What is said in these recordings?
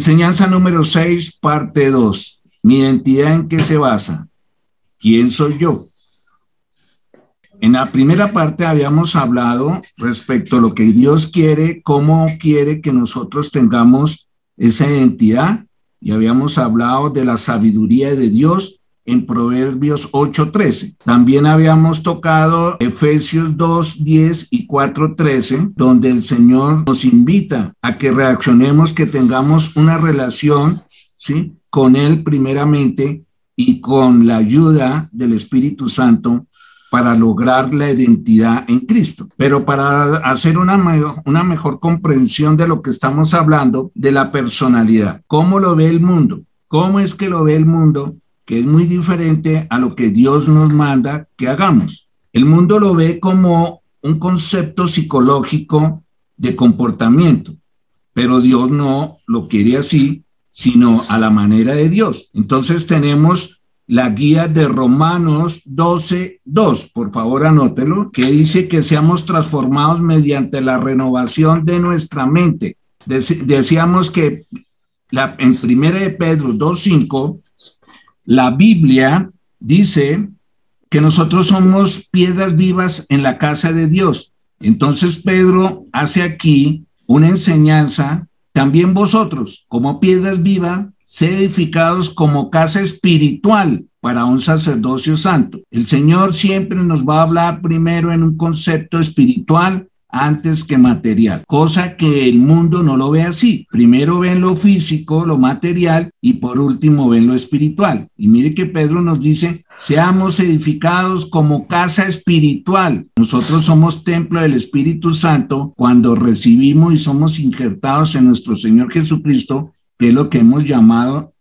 Enseñanza número 6, parte 2. ¿Mi identidad en qué se basa? ¿Quién soy yo? En la primera parte habíamos hablado respecto a lo que Dios quiere, cómo quiere que nosotros tengamos esa identidad, y habíamos hablado de la sabiduría de Dios en Proverbios 8:13. También habíamos tocado Efesios 2:10 y 4:13, donde el Señor nos invita a que reaccionemos, que tengamos una relación, ¿sí?, con Él primeramente y con la ayuda del Espíritu Santo para lograr la identidad en Cristo. Pero para hacer una mejor comprensión de lo que estamos hablando, de la personalidad, ¿cómo lo ve el mundo? ¿Cómo es que lo ve el mundo? Que es muy diferente a lo que Dios nos manda que hagamos. El mundo lo ve como un concepto psicológico de comportamiento, pero Dios no lo quiere así, sino a la manera de Dios. Entonces tenemos la guía de Romanos 12:2, por favor anótelo, que dice que seamos transformados mediante la renovación de nuestra mente. Decíamos que en 1 de Pedro 2:5, la Biblia dice que nosotros somos piedras vivas en la casa de Dios. Entonces Pedro hace aquí una enseñanza: también vosotros, como piedras vivas, sed edificados como casa espiritual para un sacerdocio santo. El Señor siempre nos va a hablar primero en un concepto espiritual antes que material, cosa que el mundo no lo ve así. Primero ven lo físico, lo material, y por último ven lo espiritual. Y mire que Pedro nos dice: seamos edificados como casa espiritual. Nosotros somos templo del Espíritu Santo cuando recibimos y somos injertados en nuestro Señor Jesucristo, que es lo que hemos llamado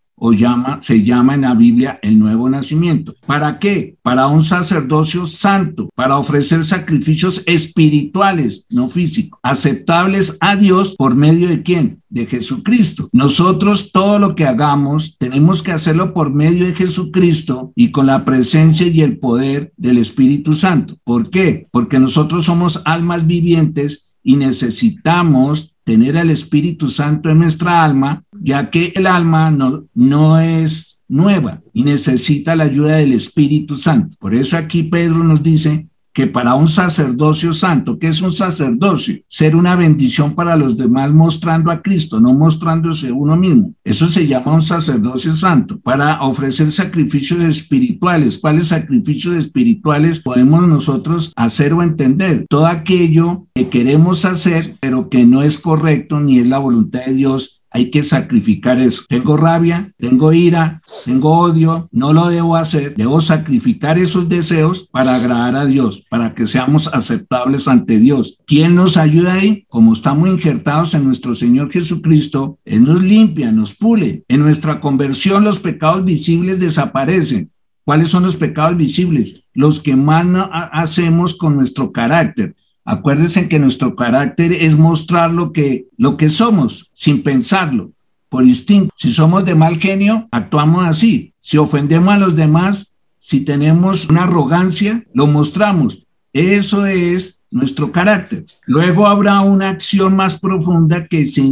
se llama en la Biblia el nuevo nacimiento. ¿Para qué? Para un sacerdocio santo, para ofrecer sacrificios espirituales, no físicos, aceptables a Dios. ¿Por medio de quién? De Jesucristo. Nosotros todo lo que hagamos tenemos que hacerlo por medio de Jesucristo y con la presencia y el poder del Espíritu Santo. ¿Por qué? Porque nosotros somos almas vivientes y necesitamos tener al Espíritu Santo en nuestra alma, ya que el alma no es nueva y necesita la ayuda del Espíritu Santo. Por eso aquí Pedro nos dice que para un sacerdocio santo, ¿qué es un sacerdocio? Ser una bendición para los demás mostrando a Cristo, no mostrándose uno mismo. Eso se llama un sacerdocio santo, para ofrecer sacrificios espirituales. ¿Cuáles sacrificios espirituales podemos nosotros hacer o entender? Todo aquello que queremos hacer, pero que no es correcto ni es la voluntad de Dios. Hay que sacrificar eso. Tengo rabia, tengo ira, tengo odio, no lo debo hacer. Debo sacrificar esos deseos para agradar a Dios, para que seamos aceptables ante Dios. ¿Quién nos ayuda ahí? Como estamos injertados en nuestro Señor Jesucristo, Él nos limpia, nos pule. En nuestra conversión los pecados visibles desaparecen. ¿Cuáles son los pecados visibles? Los que más hacemos con nuestro carácter. Acuérdense que nuestro carácter es mostrar lo que somos, sin pensarlo, por instinto. Si somos de mal genio, actuamos así. Si ofendemos a los demás, si tenemos una arrogancia, lo mostramos. Eso es nuestro carácter. Luego habrá una acción más profunda que se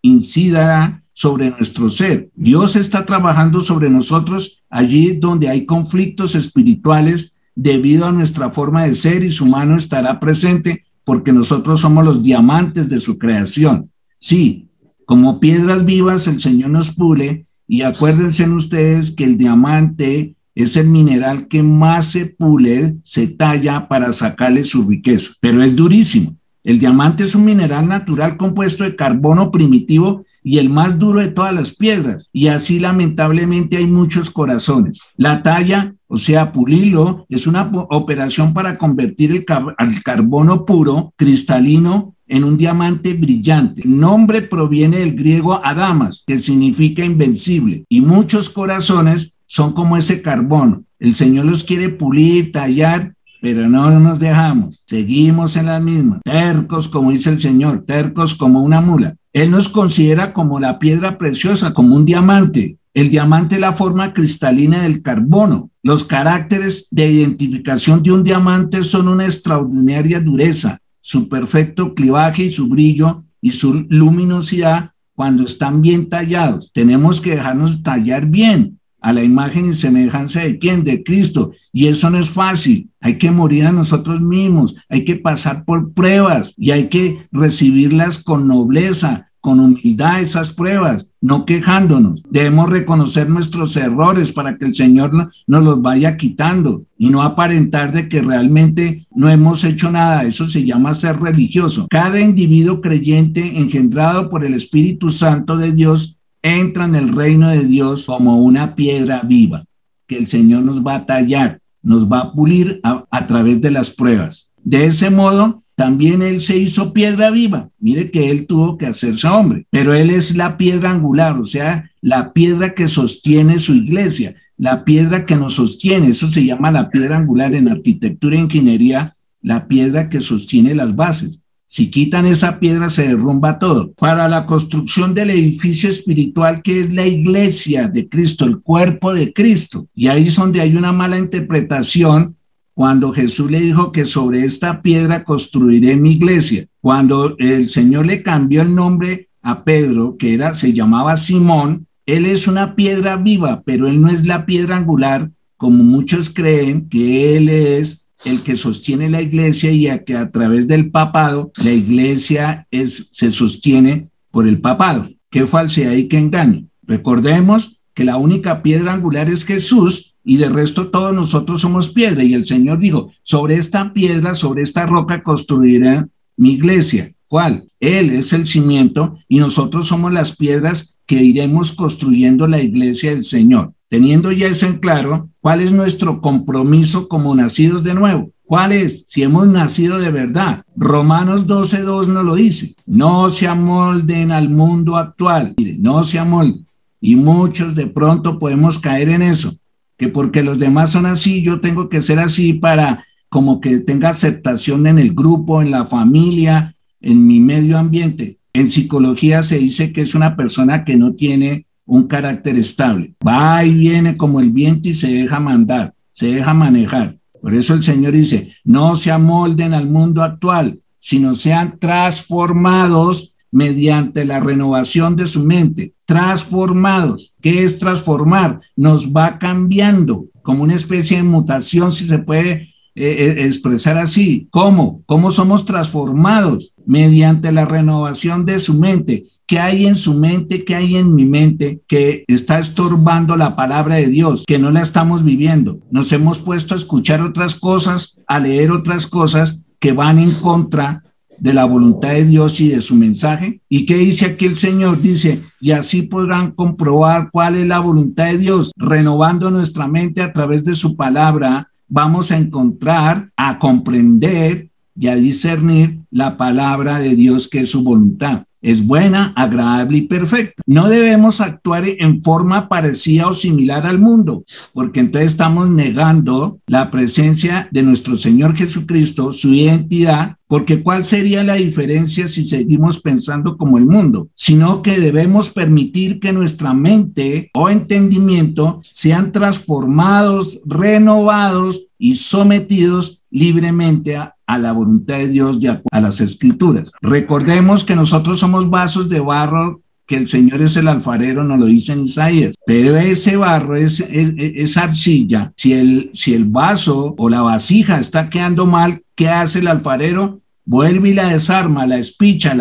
incidirá sobre nuestro ser. Dios está trabajando sobre nosotros allí donde hay conflictos espirituales. Debido a nuestra forma de ser, y su mano estará presente porque nosotros somos los diamantes de su creación. Sí, como piedras vivas el Señor nos pule, y acuérdense ustedes que el diamante es el mineral que más se pule, se talla para sacarle su riqueza, pero es durísimo. El diamante es un mineral natural compuesto de carbono primitivo y el más duro de todas las piedras, y así lamentablemente hay muchos corazones. La talla, o sea, pulirlo, es una operación para convertir el carbono puro, cristalino, en un diamante brillante. El nombre proviene del griego adamas, que significa invencible, y muchos corazones son como ese carbono. El Señor los quiere pulir, tallar, pero no nos dejamos. Seguimos en las mismas, tercos, como dice el Señor, tercos como una mula. Él nos considera como la piedra preciosa, como un diamante. El diamante es la forma cristalina del carbono. Los caracteres de identificación de un diamante son una extraordinaria dureza, su perfecto clivaje y su brillo y su luminosidad cuando están bien tallados. Tenemos que dejarnos tallar bien a la imagen y semejanza de ¿quién? De Cristo. Y eso no es fácil. Hay que morir a nosotros mismos, hay que pasar por pruebas y hay que recibirlas con nobleza, con humildad, esas pruebas, no quejándonos. Debemos reconocer nuestros errores para que el Señor nos los vaya quitando y no aparentar de que realmente no hemos hecho nada. Eso se llama ser religioso. Cada individuo creyente engendrado por el Espíritu Santo de Dios entra en el reino de Dios como una piedra viva, que el Señor nos va a tallar, nos va a pulir a través de las pruebas. De ese modo, también Él se hizo piedra viva. Mire que Él tuvo que hacerse hombre, pero Él es la piedra angular, o sea, la piedra que sostiene su iglesia, la piedra que nos sostiene. Eso se llama la piedra angular en arquitectura e ingeniería, la piedra que sostiene las bases. Si quitan esa piedra, se derrumba todo. Para la construcción del edificio espiritual que es la iglesia de Cristo, el cuerpo de Cristo. Y ahí es donde hay una mala interpretación cuando Jesús le dijo que sobre esta piedra construiré mi iglesia. Cuando el Señor le cambió el nombre a Pedro, que se llamaba Simón, él es una piedra viva, pero él no es la piedra angular, como muchos creen que él es el que sostiene la iglesia y a que a través del papado la iglesia se sostiene por el papado. Qué falsedad y qué engaño. Recordemos que la única piedra angular es Jesús y de resto todos nosotros somos piedra. Y el Señor dijo, sobre esta piedra, sobre esta roca construiré mi iglesia. ¿Cuál? Él es el cimiento y nosotros somos las piedras que iremos construyendo la iglesia del Señor. Teniendo ya eso en claro, ¿cuál es nuestro compromiso como nacidos de nuevo? ¿Cuál es? Si hemos nacido de verdad. Romanos 12:2 nos lo dice. No se amolden al mundo actual. Mire, no se amolden. Y muchos de pronto podemos caer en eso, que porque los demás son así, yo tengo que ser así para como que tenga aceptación en el grupo, en la familia, en mi medio ambiente. En psicología se dice que es una persona que no tiene un carácter estable. Va y viene como el viento y se deja mandar, se deja manejar. Por eso el Señor dice, no se amolden al mundo actual, sino sean transformados mediante la renovación de su mente. Transformados. ¿Qué es transformar? Nos va cambiando, como una especie de mutación, si se puede expresar así. ¿Cómo? ¿Cómo somos transformados? Mediante la renovación de su mente. ¿Qué hay en su mente? ¿Qué hay en mi mente que está estorbando la palabra de Dios? Que no la estamos viviendo. Nos hemos puesto a escuchar otras cosas, a leer otras cosas que van en contra de la voluntad de Dios y de su mensaje. ¿Y qué dice aquí el Señor? Dice, y así podrán comprobar cuál es la voluntad de Dios. Renovando nuestra mente a través de su palabra, vamos a encontrar, a comprender y a discernir la palabra de Dios, que es su voluntad. Es buena, agradable y perfecta. No debemos actuar en forma parecida o similar al mundo, porque entonces estamos negando la presencia de nuestro Señor Jesucristo, su identidad, porque ¿cuál sería la diferencia si seguimos pensando como el mundo? Sino que debemos permitir que nuestra mente o entendimiento sean transformados, renovados y sometidos libremente a la voluntad de Dios y a las Escrituras. Recordemos que nosotros somos vasos de barro, que el Señor es el alfarero, nos lo dice en Isaías. Pero ese barro, es arcilla. Si el vaso o la vasija está quedando mal, ¿qué hace el alfarero? Vuelve y la desarma, la espicha,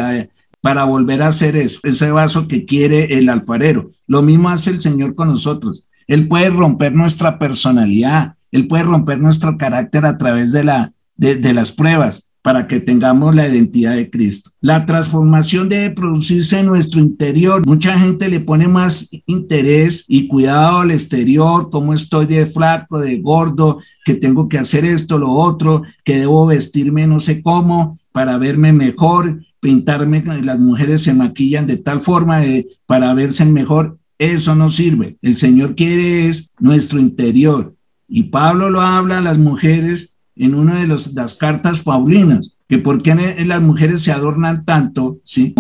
para volver a hacer eso, ese vaso que quiere el alfarero. Lo mismo hace el Señor con nosotros. Él puede romper nuestra personalidad, Él puede romper nuestro carácter a través de las pruebas para que tengamos la identidad de Cristo. La transformación debe producirse en nuestro interior. Mucha gente le pone más interés y cuidado al exterior, cómo estoy de flaco, de gordo, que tengo que hacer esto, lo otro, que debo vestirme no sé cómo para verme mejor, pintarme. Las mujeres se maquillan de tal forma para verse mejor. Eso no sirve. El Señor quiere es nuestro interior. Y Pablo lo habla a las mujeres en una de las cartas paulinas, que por qué las mujeres se adornan tanto, ¿sí?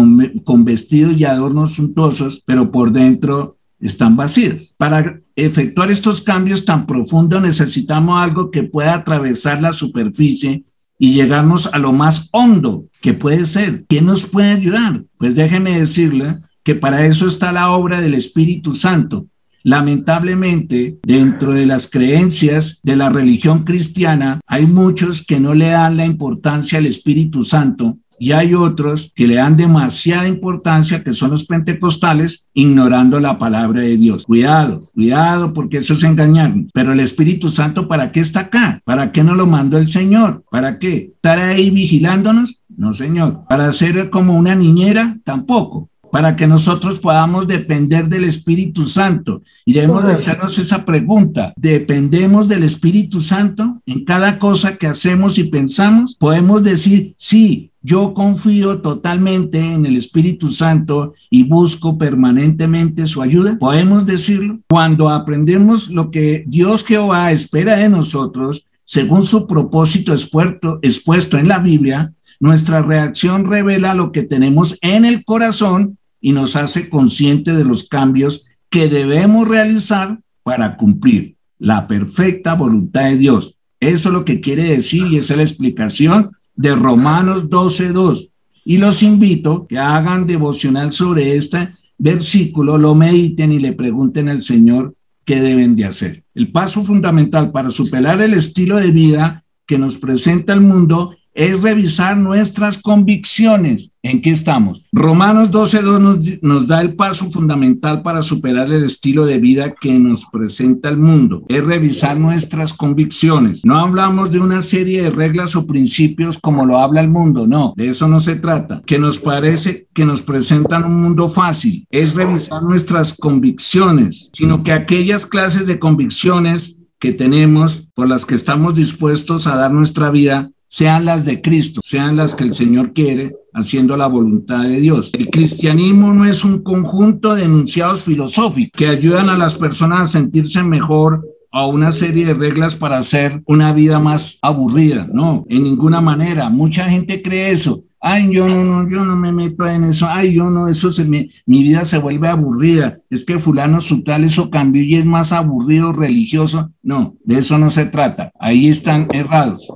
con vestidos y adornos suntuosos, pero por dentro están vacías. Para efectuar estos cambios tan profundos necesitamos algo que pueda atravesar la superficie y llegarnos a lo más hondo que puede ser. ¿Quién nos puede ayudar? Pues déjeme decirle que para eso está la obra del Espíritu Santo. Lamentablemente, dentro de las creencias de la religión cristiana, hay muchos que no le dan la importancia al Espíritu Santo y hay otros que le dan demasiada importancia, que son los pentecostales, ignorando la palabra de Dios. Cuidado, cuidado, porque eso es engañarnos. Pero el Espíritu Santo, ¿para qué está acá? ¿Para qué nos lo mandó el Señor? ¿Para qué? ¿Estar ahí vigilándonos? No, Señor. ¿Para ser como una niñera? Tampoco. Para que nosotros podamos depender del Espíritu Santo. Y debemos de hacernos esa pregunta. ¿Dependemos del Espíritu Santo en cada cosa que hacemos y pensamos? Podemos decir, sí, yo confío totalmente en el Espíritu Santo y busco permanentemente su ayuda. ¿Podemos decirlo? Cuando aprendemos lo que Dios Jehová espera de nosotros, según su propósito expuesto en la Biblia, nuestra reacción revela lo que tenemos en el corazón y nos hace conscientes de los cambios que debemos realizar para cumplir la perfecta voluntad de Dios. Eso es lo que quiere decir y esa es la explicación de Romanos 12:2. Y los invito a que hagan devocional sobre este versículo, lo mediten y le pregunten al Señor qué deben de hacer. El paso fundamental para superar el estilo de vida que nos presenta el mundo es revisar nuestras convicciones. ¿En qué estamos? Romanos 12:2 nos da el paso fundamental para superar el estilo de vida que nos presenta el mundo. Es revisar nuestras convicciones. No hablamos de una serie de reglas o principios como lo habla el mundo. No, de eso no se trata. Que nos parece que nos presentan un mundo fácil. Es revisar nuestras convicciones, sino que aquellas clases de convicciones que tenemos, por las que estamos dispuestos a dar nuestra vida, sean las de Cristo, sean las que el Señor quiere, haciendo la voluntad de Dios. El cristianismo no es un conjunto de enunciados filosóficos que ayudan a las personas a sentirse mejor o una serie de reglas para hacer una vida más aburrida. No, en ninguna manera. Mucha gente cree eso. Ay, yo no me meto en eso. Ay, yo no, mi vida se vuelve aburrida. Es que fulano sutal eso cambió y es más aburrido, religioso. No, de eso no se trata. Ahí están errados.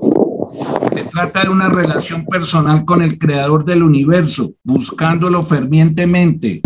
Se trata de una relación personal con el creador del universo, buscándolo fervientemente,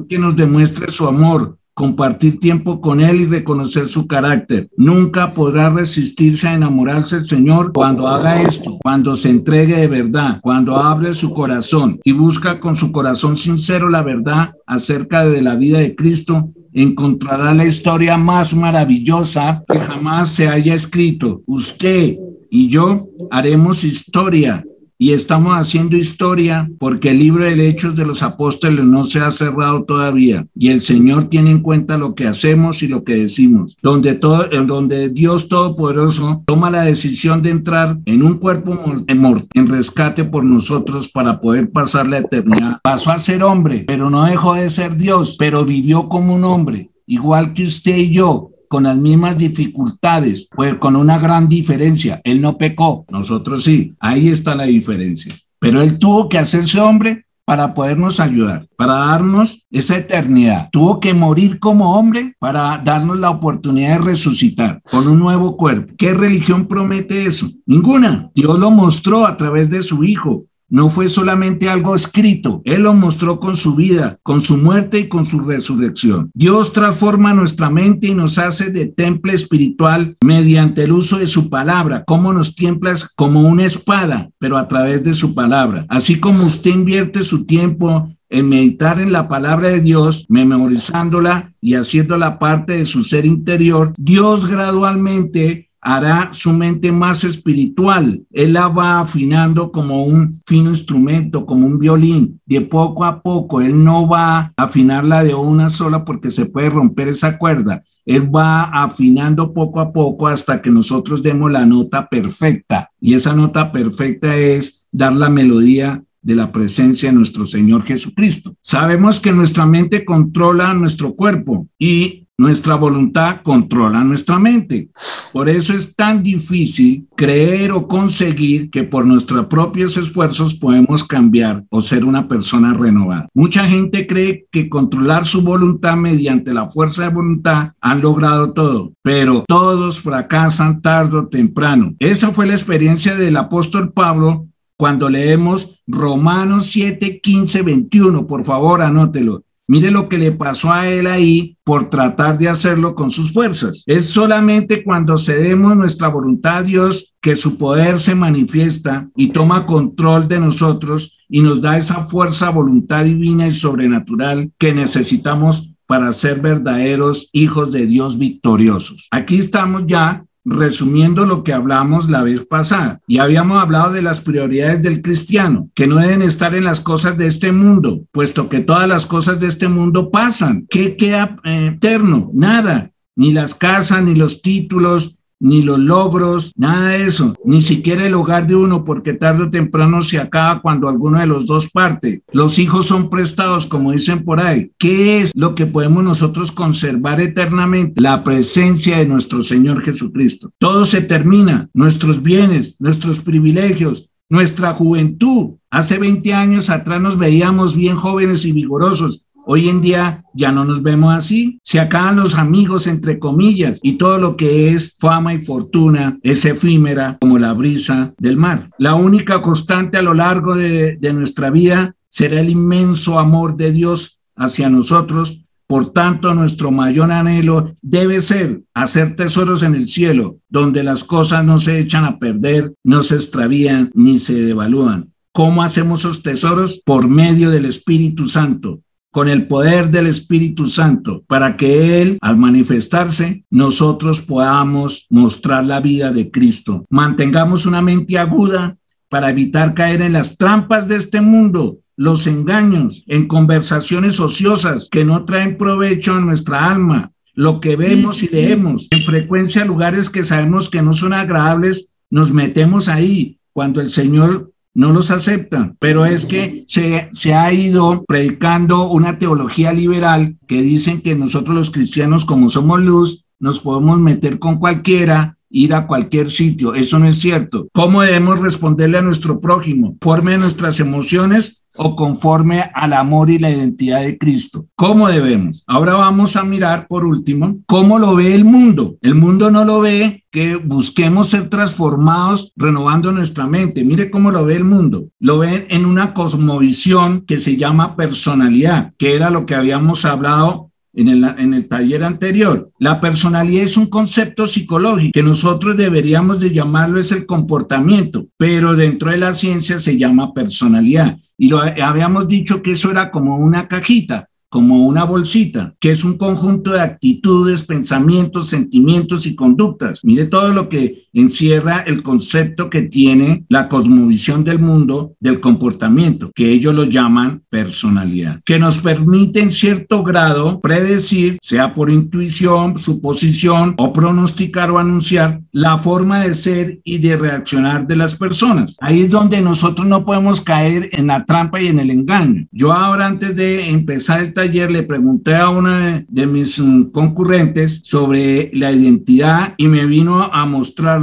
que nos demuestre su amor, compartir tiempo con él y reconocer su carácter. Nunca podrá resistirse a enamorarse del Señor cuando haga esto, cuando se entregue de verdad, cuando abre su corazón y busca con su corazón sincero la verdad acerca de la vida de Cristo. Encontrará la historia más maravillosa que jamás se haya escrito. Usted y yo haremos historia y estamos haciendo historia porque el libro de Hechos de los Apóstoles no se ha cerrado todavía y el Señor tiene en cuenta lo que hacemos y lo que decimos, donde Dios Todopoderoso toma la decisión de entrar en un cuerpo en rescate por nosotros para poder pasar la eternidad. Pasó a ser hombre, pero no dejó de ser Dios, pero vivió como un hombre, igual que usted y yo, con las mismas dificultades, pues con una gran diferencia. Él no pecó, nosotros sí. Ahí está la diferencia. Pero él tuvo que hacerse hombre para podernos ayudar, para darnos esa eternidad. Tuvo que morir como hombre para darnos la oportunidad de resucitar con un nuevo cuerpo. ¿Qué religión promete eso? Ninguna. Dios lo mostró a través de su Hijo. No fue solamente algo escrito, Él lo mostró con su vida, con su muerte y con su resurrección. Dios transforma nuestra mente y nos hace de temple espiritual mediante el uso de su palabra, como nos templa como una espada, pero a través de su palabra. Así como usted invierte su tiempo en meditar en la palabra de Dios, memorizándola y haciéndola parte de su ser interior, Dios gradualmente hará su mente más espiritual. Él la va afinando como un fino instrumento, como un violín, de poco a poco. Él no va a afinarla de una sola porque se puede romper esa cuerda. Él va afinando poco a poco hasta que nosotros demos la nota perfecta. Y esa nota perfecta es dar la melodía de la presencia de nuestro Señor Jesucristo. Sabemos que nuestra mente controla nuestro cuerpo y nuestra voluntad controla nuestra mente. Por eso es tan difícil creer o conseguir que por nuestros propios esfuerzos podemos cambiar o ser una persona renovada. Mucha gente cree que controlar su voluntad mediante la fuerza de voluntad han logrado todo, pero todos fracasan tarde o temprano. Esa fue la experiencia del apóstol Pablo cuando leemos Romanos 7, 15, 21. Por favor, anótelo. Mire lo que le pasó a él ahí por tratar de hacerlo con sus fuerzas. Es solamente cuando cedemos nuestra voluntad a Dios que su poder se manifiesta y toma control de nosotros y nos da esa fuerza, voluntad divina y sobrenatural que necesitamos para ser verdaderos hijos de Dios victoriosos. Aquí estamos ya resumiendo lo que hablamos la vez pasada, y habíamos hablado de las prioridades del cristiano, que no deben estar en las cosas de este mundo, puesto que todas las cosas de este mundo pasan. ¿Qué queda eterno? Nada, ni las casas, ni los títulos, ni los logros, nada de eso, ni siquiera el hogar de uno, porque tarde o temprano se acaba cuando alguno de los dos parte. Los hijos son prestados, como dicen por ahí. ¿Qué es lo que podemos nosotros conservar eternamente? La presencia de nuestro Señor Jesucristo. Todo se termina, nuestros bienes, nuestros privilegios, nuestra juventud. Hace 20 años atrás nos veíamos bien jóvenes y vigorosos. Hoy en día ya no nos vemos así. Se acaban los amigos, entre comillas, y todo lo que es fama y fortuna es efímera como la brisa del mar. La única constante a lo largo de nuestra vida será el inmenso amor de Dios hacia nosotros. Por tanto, nuestro mayor anhelo debe ser hacer tesoros en el cielo, donde las cosas no se echan a perder, no se extravían ni se devalúan. ¿Cómo hacemos esos tesoros? Por medio del Espíritu Santo, con el poder del Espíritu Santo, para que Él, al manifestarse, nosotros podamos mostrar la vida de Cristo. Mantengamos una mente aguda para evitar caer en las trampas de este mundo, los engaños, en conversaciones ociosas que no traen provecho a nuestra alma, lo que vemos y leemos, en frecuencia lugares que sabemos que no son agradables, nos metemos ahí cuando el Señor no los aceptan, pero es que se ha ido predicando una teología liberal que dicen que nosotros los cristianos, como somos luz, nos podemos meter con cualquiera, ir a cualquier sitio. Eso no es cierto. ¿Cómo debemos responderle a nuestro prójimo? ¿Conforme a nuestras emociones o conforme al amor y la identidad de Cristo? ¿Cómo debemos? Ahora vamos a mirar, por último, cómo lo ve el mundo. El mundo no lo ve que busquemos ser transformados renovando nuestra mente. Mire cómo lo ve el mundo. Lo ve en una cosmovisión que se llama personalidad, que era lo que habíamos hablado en el taller anterior. La personalidad es un concepto psicológico que nosotros deberíamos de llamarlo es el comportamiento, pero dentro de la ciencia se llama personalidad. Y lo habíamos dicho que eso era como una cajita, como una bolsita, que es un conjunto de actitudes, pensamientos, sentimientos y conductas. Mire todo lo que encierra el concepto que tiene la cosmovisión del mundo del comportamiento, que ellos lo llaman personalidad, que nos permite en cierto grado predecir, sea por intuición, suposición o pronosticar o anunciar la forma de ser y de reaccionar de las personas. Ahí es donde nosotros no podemos caer en la trampa y en el engaño. Yo ahora, antes de empezar el taller, le pregunté a una de mis concurrentes sobre la identidad y me vino a mostrarlo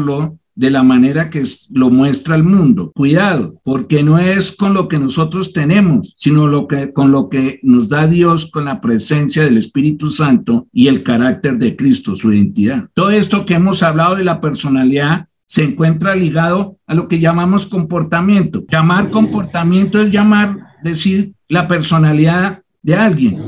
de la manera que lo muestra el mundo. Cuidado, porque no es con lo que nosotros tenemos, sino con lo que nos da Dios con la presencia del Espíritu Santo y el carácter de Cristo, su identidad. Todo esto que hemos hablado de la personalidad se encuentra ligado a lo que llamamos comportamiento. Llamar comportamiento es decir la personalidad de alguien.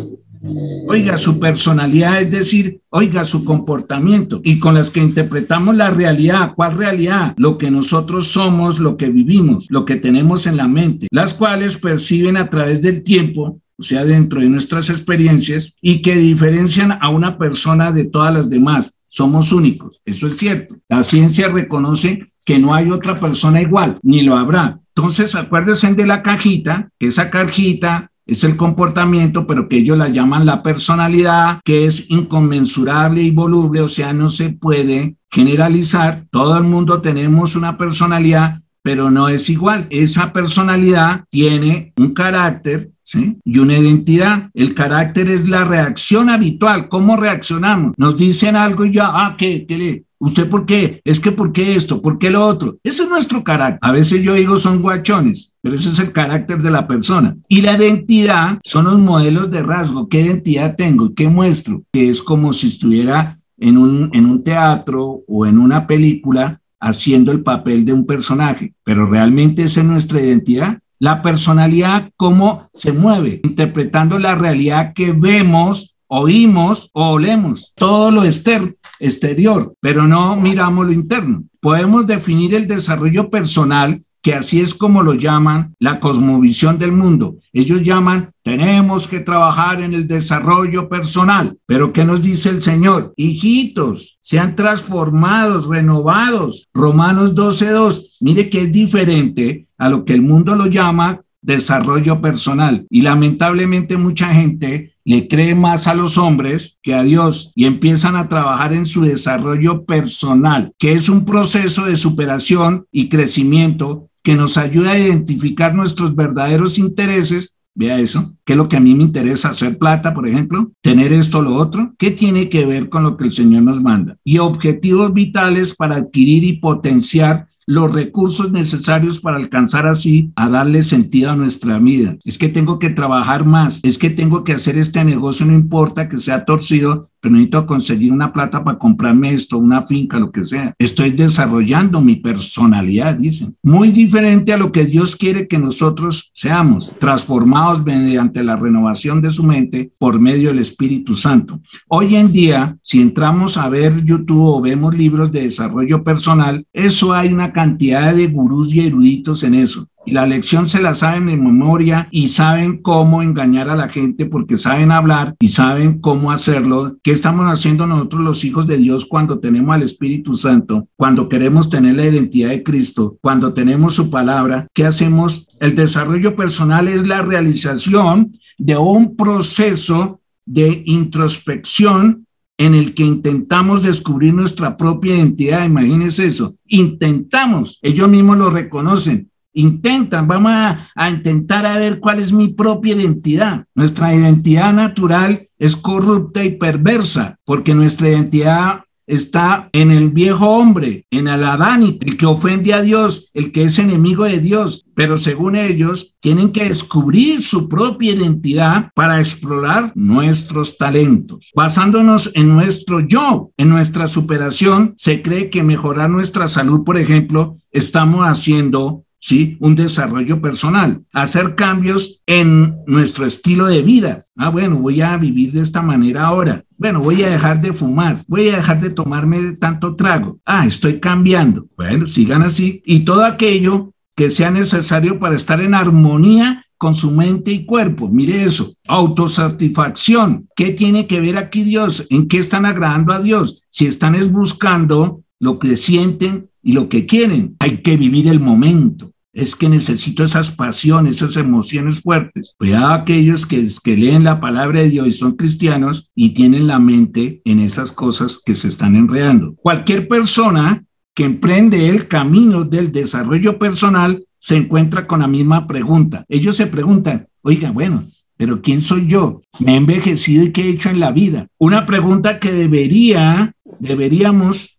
Oiga, su personalidad, es decir, oiga, su comportamiento, y con las que interpretamos la realidad. ¿Cuál realidad? Lo que nosotros somos, lo que vivimos, lo que tenemos en la mente, las cuales perciben a través del tiempo, o sea, dentro de nuestras experiencias, y que diferencian a una persona de todas las demás. Somos únicos, eso es cierto. La ciencia reconoce que no hay otra persona igual, ni lo habrá. Entonces, acuérdense de la cajita, que esa cajita es el comportamiento, pero que ellos la llaman la personalidad, que es inconmensurable y voluble, o sea, no se puede generalizar. Todo el mundo tenemos una personalidad, pero no es igual. Esa personalidad tiene un carácter, ¿sí?, y una identidad. El carácter es la reacción habitual. ¿Cómo reaccionamos? Nos dicen algo y ya, ¿qué? ¿Usted por qué? Es que ¿por qué esto? ¿Por qué lo otro? Ese es nuestro carácter. A veces yo digo son guachones, pero ese es el carácter de la persona. Y la identidad son los modelos de rasgo. ¿Qué identidad tengo? ¿Qué muestro? Que es como si estuviera en un teatro o en una película haciendo el papel de un personaje, pero realmente esa es nuestra identidad. La personalidad, cómo se mueve, interpretando la realidad que vemos, oímos o olemos, todo lo exterior, pero no miramos lo interno. Podemos definir el desarrollo personal, que así es como lo llaman la cosmovisión del mundo. Ellos llaman, tenemos que trabajar en el desarrollo personal. Pero ¿qué nos dice el Señor? Hijitos, sean transformados, renovados. Romanos 12:2. Mire que es diferente a lo que el mundo lo llama desarrollo personal. Y lamentablemente mucha gente le cree más a los hombres que a Dios y empiezan a trabajar en su desarrollo personal, que es un proceso de superación y crecimiento que nos ayuda a identificar nuestros verdaderos intereses. Vea eso, ¿qué es lo que a mí me interesa? Hacer plata, por ejemplo, tener esto, lo otro. ¿Qué tiene que ver con lo que el Señor nos manda? Y objetivos vitales para adquirir y potenciar los recursos necesarios para alcanzar así a darle sentido a nuestra vida. Es que tengo que trabajar más, es que tengo que hacer este negocio, no importa que sea torcido, pero necesito conseguir una plata para comprarme esto, una finca, lo que sea. Estoy desarrollando mi personalidad, dicen. Muy diferente a lo que Dios quiere que nosotros seamos, transformados mediante la renovación de su mente por medio del Espíritu Santo. Hoy en día, si entramos a ver YouTube o vemos libros de desarrollo personal, eso hay una cantidad de gurús y eruditos en eso. Y la lección se la saben de memoria y saben cómo engañar a la gente porque saben hablar y saben cómo hacerlo. ¿Qué estamos haciendo nosotros los hijos de Dios cuando tenemos al Espíritu Santo? Cuando queremos tener la identidad de Cristo, cuando tenemos su palabra, ¿qué hacemos? El desarrollo personal es la realización de un proceso de introspección en el que intentamos descubrir nuestra propia identidad. Imagínense eso. Intentamos. Ellos mismos lo reconocen. Intentan, vamos a intentar a ver cuál es mi propia identidad. Nuestra identidad natural es corrupta y perversa, porque nuestra identidad está en el viejo hombre, en el Adán, el que ofende a Dios, el que es enemigo de Dios. Pero según ellos, tienen que descubrir su propia identidad para explorar nuestros talentos. Basándonos en nuestro yo, en nuestra superación, se cree que mejorar nuestra salud, por ejemplo, estamos haciendo ¿sí? Un desarrollo personal, hacer cambios en nuestro estilo de vida. Bueno, voy a vivir de esta manera ahora. Bueno, voy a dejar de fumar, voy a dejar de tomarme tanto trago. Estoy cambiando. Bueno, sigan así. Y todo aquello que sea necesario para estar en armonía con su mente y cuerpo. Mire eso, autosatisfacción. ¿Qué tiene que ver aquí Dios? ¿En qué están agradando a Dios? Si están buscando lo que sienten y lo que quieren. Hay que vivir el momento. Es que necesito esas pasiones, esas emociones fuertes. Cuidado a aquellos que leen la palabra de Dios y son cristianos y tienen la mente en esas cosas que se están enredando. Cualquier persona que emprende el camino del desarrollo personal se encuentra con la misma pregunta. Ellos se preguntan, oiga, bueno, pero ¿quién soy yo? ¿Me he envejecido y qué he hecho en la vida? Una pregunta que deberíamos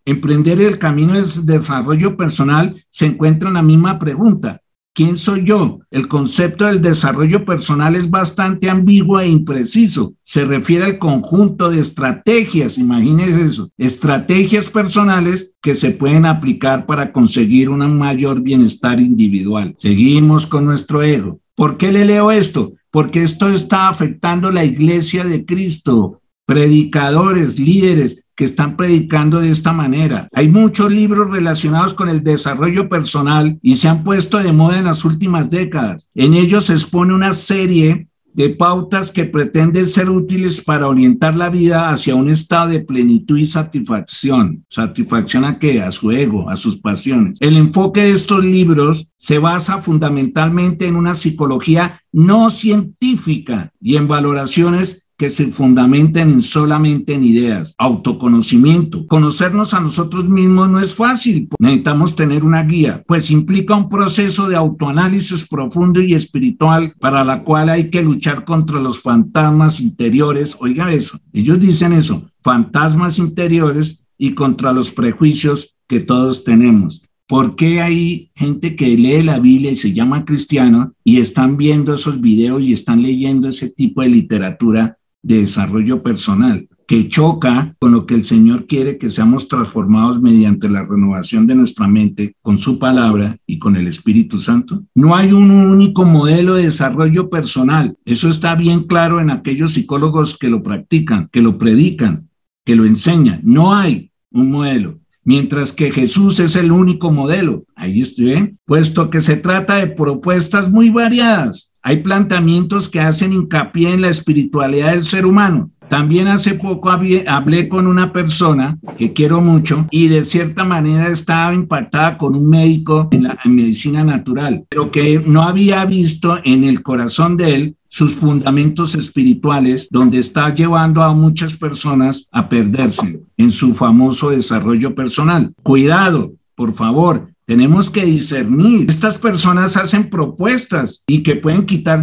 emprender el camino del desarrollo personal se encuentra en la misma pregunta. ¿Quién soy yo? El concepto del desarrollo personal es bastante ambiguo e impreciso. Se refiere al conjunto de estrategias, imagínense eso, estrategias personales que se pueden aplicar para conseguir un mayor bienestar individual. Seguimos con nuestro ego. ¿Por qué le leo esto? Porque esto está afectando la iglesia de Cristo, predicadores, líderes que están predicando de esta manera. Hay muchos libros relacionados con el desarrollo personal y se han puesto de moda en las últimas décadas. En ellos se expone una serie de pautas que pretenden ser útiles para orientar la vida hacia un estado de plenitud y satisfacción. ¿Satisfacción a qué? A su ego, a sus pasiones. El enfoque de estos libros se basa fundamentalmente en una psicología no científica y en valoraciones que se fundamenten solamente en ideas, autoconocimiento. Conocernos a nosotros mismos no es fácil, necesitamos tener una guía, pues implica un proceso de autoanálisis profundo y espiritual para la cual hay que luchar contra los fantasmas interiores. Oiga eso, ellos dicen eso, fantasmas interiores y contra los prejuicios que todos tenemos. ¿Por qué hay gente que lee la Biblia y se llama cristiano y están viendo esos videos y están leyendo ese tipo de literatura de desarrollo personal? que choca con lo que el Señor quiere, que seamos transformados mediante la renovación de nuestra mente con su palabra y con el Espíritu Santo. No hay un único modelo de desarrollo personal. Eso está bien claro en aquellos psicólogos que lo practican, que lo predican, que lo enseñan. No hay un modelo. Mientras que Jesús es el único modelo. Ahí estoy, puesto que se trata de propuestas muy variadas. Hay planteamientos que hacen hincapié en la espiritualidad del ser humano. También hace poco hablé con una persona que quiero mucho y de cierta manera estaba impactada con un médico en medicina natural, pero que no había visto en el corazón de él sus fundamentos espirituales, donde está llevando a muchas personas a perderse en su famoso desarrollo personal. Cuidado, por favor. Tenemos que discernir. Estas personas hacen propuestas y que pueden quitar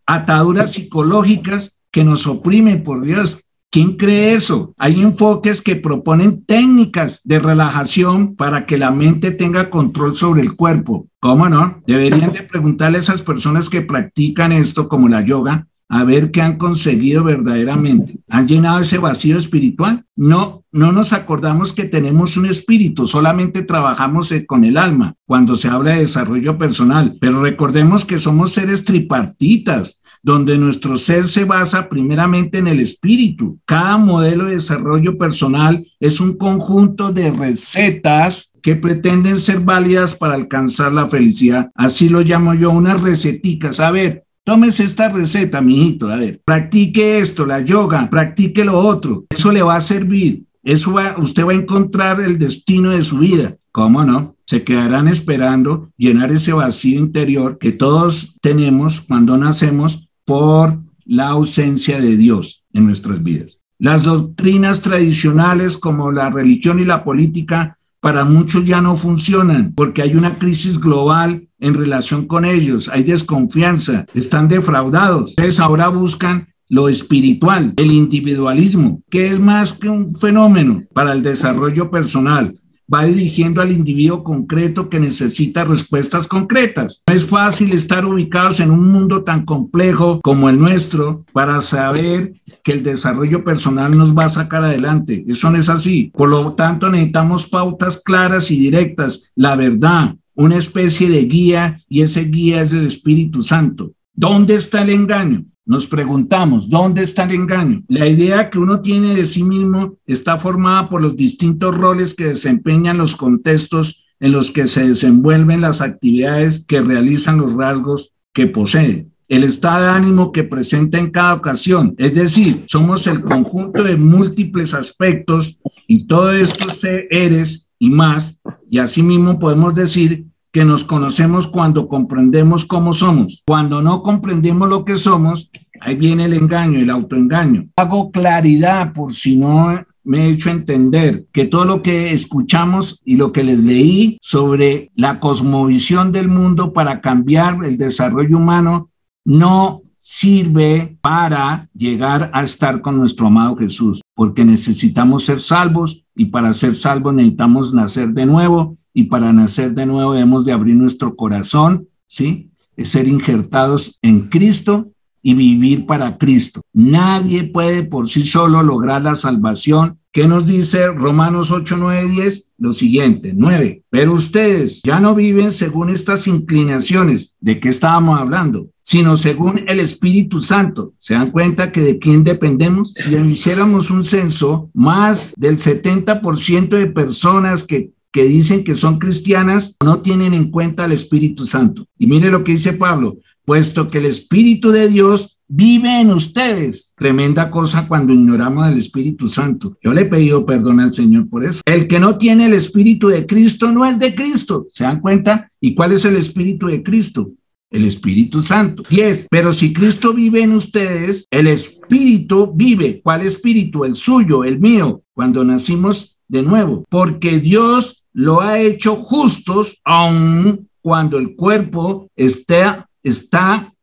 ataduras psicológicas que nos oprimen, por Dios. ¿Quién cree eso? Hay enfoques que proponen técnicas de relajación para que la mente tenga control sobre el cuerpo. ¿Cómo no? Deberían de preguntarle a esas personas que practican esto, como la yoga, a ver qué han conseguido verdaderamente. ¿Han llenado ese vacío espiritual? No nos acordamos que tenemos un espíritu, solamente trabajamos con el alma cuando se habla de desarrollo personal, pero recordemos que somos seres tripartitas, donde nuestro ser se basa primeramente en el espíritu. Cada modelo de desarrollo personal es un conjunto de recetas que pretenden ser válidas para alcanzar la felicidad. Así lo llamo yo, unas receticas. A ver, tómese esta receta, mijito, a ver, practique esto, la yoga, practique lo otro. Eso le va a servir. Usted va a encontrar el destino de su vida. ¿Cómo no? Se quedarán esperando llenar ese vacío interior que todos tenemos cuando nacemos por la ausencia de Dios en nuestras vidas. Las doctrinas tradicionales como la religión y la política para muchos ya no funcionan porque hay una crisis global en relación con ellos, hay desconfianza, están defraudados. Entonces ahora buscan lo espiritual, el individualismo, que es más que un fenómeno para el desarrollo personal. Va dirigiendo al individuo concreto que necesita respuestas concretas. No es fácil estar ubicados en un mundo tan complejo como el nuestro para saber que el desarrollo personal nos va a sacar adelante. Eso no es así. Por lo tanto, necesitamos pautas claras y directas, la verdad, una especie de guía, y ese guía es el Espíritu Santo. ¿Dónde está el engaño? Nos preguntamos, ¿dónde está el engaño? La idea que uno tiene de sí mismo está formada por los distintos roles que desempeñan los contextos en los que se desenvuelven las actividades que realizan los rasgos que poseen. El estado de ánimo que presenta en cada ocasión, es decir, somos el conjunto de múltiples aspectos y todos estos seres y más, y asimismo podemos decir que nos conocemos cuando comprendemos cómo somos. Cuando no comprendemos lo que somos, ahí viene el engaño, el autoengaño. Hago claridad por si no me he hecho entender que todo lo que escuchamos y lo que les leí sobre la cosmovisión del mundo para cambiar el desarrollo humano no sirve para llegar a estar con nuestro amado Jesús, porque necesitamos ser salvos y para ser salvos necesitamos nacer de nuevo. Y para nacer de nuevo debemos de abrir nuestro corazón, ¿sí? Es ser injertados en Cristo y vivir para Cristo. Nadie puede por sí solo lograr la salvación. ¿Qué nos dice Romanos 8, 9, 10? Lo siguiente, 9. Pero ustedes ya no viven según estas inclinaciones. ¿De qué estábamos hablando? Sino según el Espíritu Santo. ¿Se dan cuenta que de quién dependemos? Si hiciéramos un censo, más del 70% de personas que dicen que son cristianas no tienen en cuenta al Espíritu Santo. Y mire lo que dice Pablo, puesto que el Espíritu de Dios vive en ustedes. Tremenda cosa cuando ignoramos al Espíritu Santo. Yo le he pedido perdón al Señor por eso. El que no tiene el Espíritu de Cristo no es de Cristo. ¿Se dan cuenta? ¿Y cuál es el Espíritu de Cristo? El Espíritu Santo. 10. Pero si Cristo vive en ustedes, el Espíritu vive. ¿Cuál Espíritu? El suyo, el mío, cuando nacimos de nuevo. Porque Dios lo ha hecho justos aun cuando el cuerpo está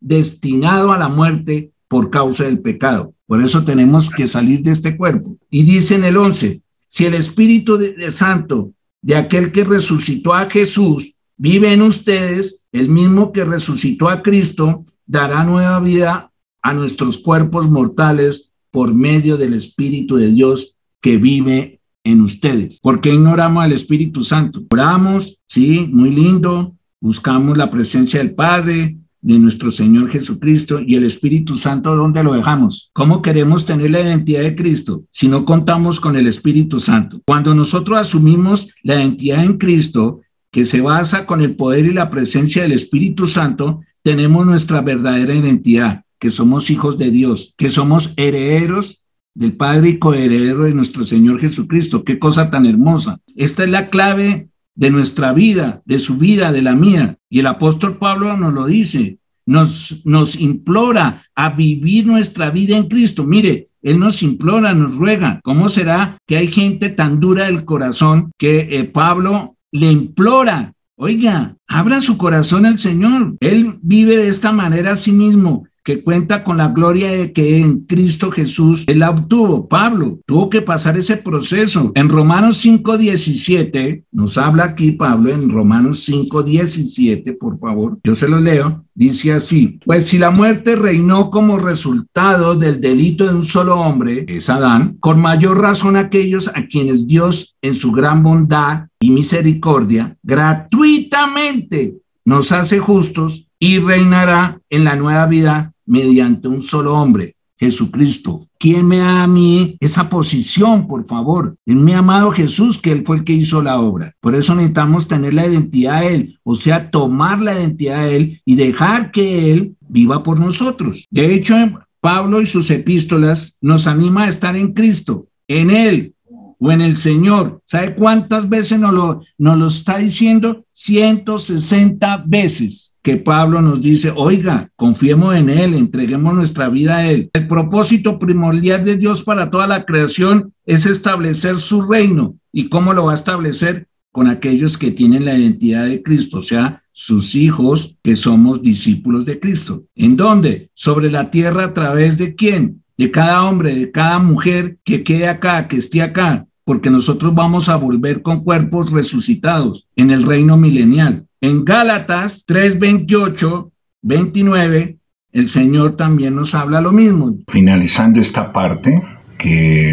destinado a la muerte por causa del pecado. Por eso tenemos que salir de este cuerpo. Y dice en el 11, si el Espíritu Santo de aquel que resucitó a Jesús vive en ustedes, el mismo que resucitó a Cristo dará nueva vida a nuestros cuerpos mortales por medio del Espíritu de Dios que vive en ustedes. ¿Por qué ignoramos al Espíritu Santo? Oramos, sí, muy lindo, buscamos la presencia del Padre, de nuestro Señor Jesucristo, y el Espíritu Santo, ¿dónde lo dejamos? ¿Cómo queremos tener la identidad de Cristo si no contamos con el Espíritu Santo? Cuando nosotros asumimos la identidad en Cristo, que se basa con el poder y la presencia del Espíritu Santo, tenemos nuestra verdadera identidad, que somos hijos de Dios, que somos herederos del Padre y coheredero de nuestro Señor Jesucristo. ¡Qué cosa tan hermosa! Esta es la clave de nuestra vida, de su vida, de la mía. Y el apóstol Pablo nos lo dice, nos implora a vivir nuestra vida en Cristo. Mire, él nos implora, nos ruega. ¿Cómo será que hay gente tan dura del corazón que Pablo le implora? Oiga, abra su corazón al Señor. Él vive de esta manera a sí mismo, que cuenta con la gloria de que en Cristo Jesús él la obtuvo. Pablo tuvo que pasar ese proceso. En Romanos 5:17, nos habla aquí Pablo en Romanos 5:17, por favor, yo se lo leo, dice así: pues si la muerte reinó como resultado del delito de un solo hombre, es Adán, con mayor razón aquellos a quienes Dios en su gran bondad y misericordia gratuitamente nos hace justos y reinará en la nueva vida mediante un solo hombre, Jesucristo. ¿Quién me da a mí esa posición, por favor? En mi amado Jesús, que él fue el que hizo la obra. Por eso necesitamos tener la identidad de él, o sea, tomar la identidad de él y dejar que él viva por nosotros. De hecho, Pablo y sus epístolas nos anima a estar en Cristo, en él o en el Señor. ¿Sabe cuántas veces nos lo está diciendo? 160 veces. Que Pablo nos dice, oiga, confiemos en él, entreguemos nuestra vida a él. El propósito primordial de Dios para toda la creación es establecer su reino. ¿Y cómo lo va a establecer? Con aquellos que tienen la identidad de Cristo, o sea, sus hijos que somos discípulos de Cristo. ¿En dónde? Sobre la tierra, ¿a través de quién? De cada hombre, de cada mujer que quede acá, que esté acá, porque nosotros vamos a volver con cuerpos resucitados en el reino milenial. En Gálatas 3:28, 29, el Señor también nos habla lo mismo. Finalizando esta parte, que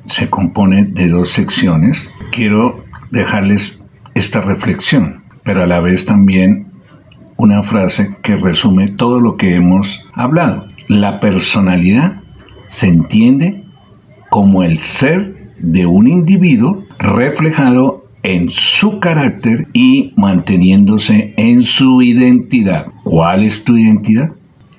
se compone de 2 secciones, quiero dejarles esta reflexión, pero a la vez también una frase que resume todo lo que hemos hablado. La personalidad se entiende como el ser de un individuo reflejado en su carácter y manteniéndose en su identidad. ¿Cuál es tu identidad?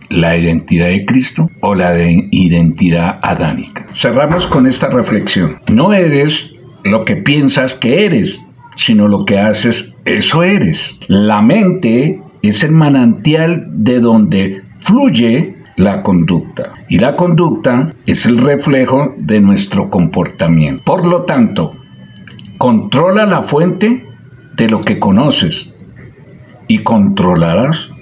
¿La identidad de Cristo o la de identidad adánica? Cerramos con esta reflexión. No eres lo que piensas que eres, sino lo que haces, eso eres. La mente es el manantial de donde fluye la conducta, y la conducta es el reflejo de nuestro comportamiento. Por lo tanto, controla la fuente de lo que conoces y controlarás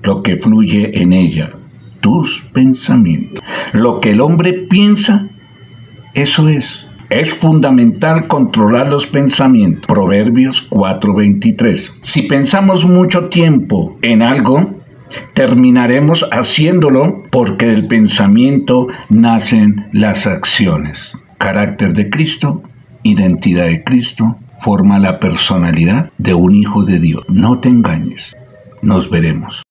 lo que fluye en ella, tus pensamientos. Lo que el hombre piensa, eso es. Es fundamental controlar los pensamientos. Proverbios 4:23. Si pensamos mucho tiempo en algo, terminaremos haciéndolo, porque del pensamiento nacen las acciones. Carácter de Cristo, identidad de Cristo, forma la personalidad de un hijo de Dios. No te engañes. Nos veremos.